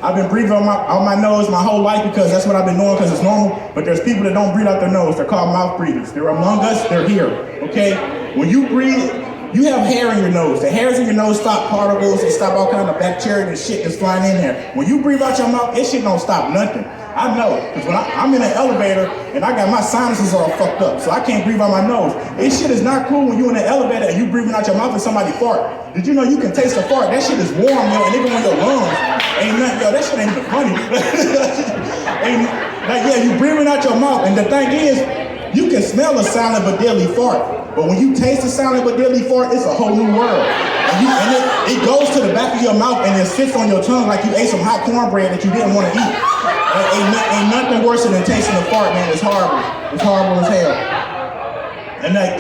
I've been breathing on my nose my whole life because that's what I've been doing because it's normal. But there's people that don't breathe out their nose. They're called mouth breathers. They're among us. They're here. Okay? When you breathe, you have hair in your nose. The hairs in your nose stop particles and stop all kind of bacteria and shit that's flying in there. When you breathe out your mouth, it shit don't stop nothing. I know, because when I'm in an elevator and I got my sinuses all fucked up, so I can't breathe out my nose. This shit is not cool when you in the elevator and you breathing out your mouth and somebody fart. Did you know you can taste a fart? That shit is warm, yo, and even when your lungs ain't nothing, yo, that shit ain't even funny. Ain't, like, yeah, you breathing out your mouth, and the thing is, you can smell a silent but deadly fart. But when you taste a silent but deadly fart, it's a whole new world. And it goes to the back of your mouth and it sits on your tongue like you ate some hot cornbread that you didn't want to eat. Ain't nothing worse than tasting a fart, man. It's horrible. It's horrible as hell. And like,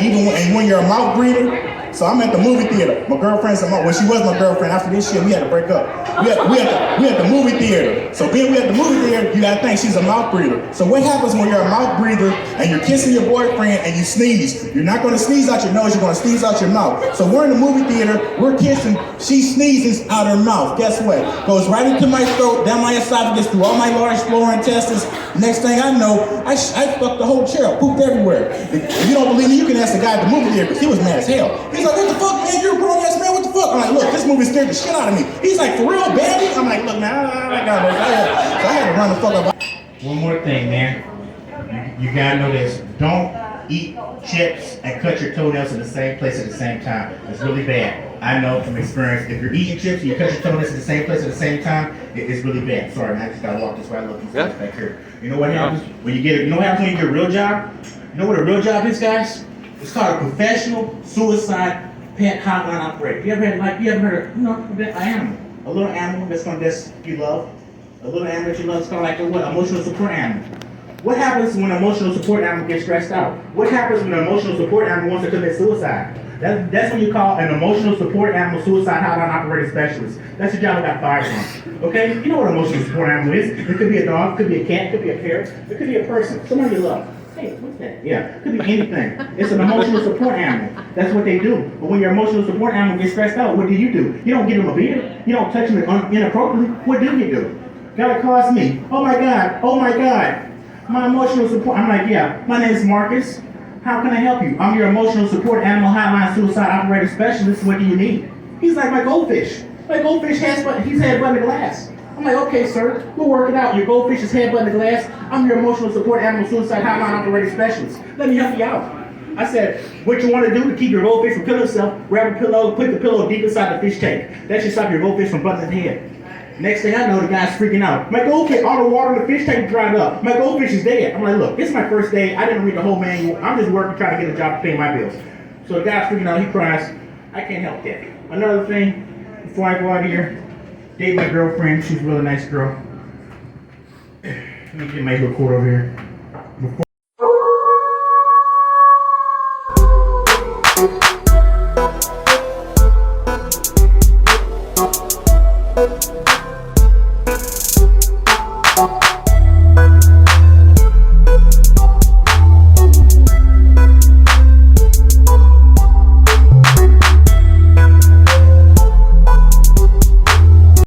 when you're a mouth breather, so I'm at the movie theater. My girlfriend, well, she was my girlfriend. After this shit, we had to break up. We at the movie theater. So being we at the movie theater, you gotta think she's a mouth breather. So what happens when you're a mouth breather and you're kissing your boyfriend and you sneeze? You're not gonna sneeze out your nose, you're gonna sneeze out your mouth. So we're in the movie theater, we're kissing, she sneezes out her mouth. Guess what? Goes right into my throat, down my esophagus, through all my large lower intestines. Next thing I know, I fucked the whole chair, pooped everywhere. If you don't believe me, you can ask the guy at the movie theater because he was mad as hell. He's like, what the fuck, man? You're a grown ass man, what the fuck? I'm like, look, this movie scared the shit out of me. He's like, for real, baby? I'm like, look, man, I got it. So I had to run the fuck up. One more thing, man. You gotta know this. Don't eat chips and cut your toenails in the same place at the same time. It's really bad. I know from experience, if you're eating chips and you cut your toenails in the same place at the same time, it's really bad. Sorry, man, I just gotta walk this way. I love these guys back here. You know what happens when you get? You know what happens when you get a real job? You know what a real job is, guys? It's called a professional suicide pet hotline operator. You ever heard of, an animal? A little animal that's you love. A little animal that you love is kind of like a what? Emotional support animal. What happens when an emotional support animal gets stressed out? What happens when an emotional support animal wants to commit suicide? That's what you call an emotional support animal suicide hotline operator specialist. That's your job I got fired from. Okay? You know what an emotional support animal is. It could be a dog, it could be a cat, it could be a parrot, it could be a person, someone you love. Hey, what's that? Yeah, it could be anything. It's an emotional support animal. That's what they do. But when your emotional support animal gets stressed out, what do? You don't give them a beater. You don't touch them inappropriately. What do you do? Gotta calls me. Oh my God. My emotional support. I'm like, yeah, my name is Marques. How can I help you? I'm your emotional support animal hotline suicide operator specialist. What do you need? He's like, my goldfish. My goldfish he's headbutting the glass. I'm like, okay, sir, we'll work it out. Your goldfish is headbutting the glass. I'm your emotional support animal suicide hotline operator specialist. Let me help you out. I said, what you want to do to keep your goldfish from killing itself, grab a pillow, put the pillow deep inside the fish tank. That should stop your goldfish from butting his head. Next thing I know, the guy's freaking out. My goldfish, all the water in the fish tank dried up. My goldfish is dead. I'm like, look, it's my first day. I didn't read the whole manual. I'm just working, trying to get a job to pay my bills. So the guy's freaking out. He cries. I can't help that. Another thing, before I go out here, date my girlfriend. She's a really nice girl. Let me get my little quote over here.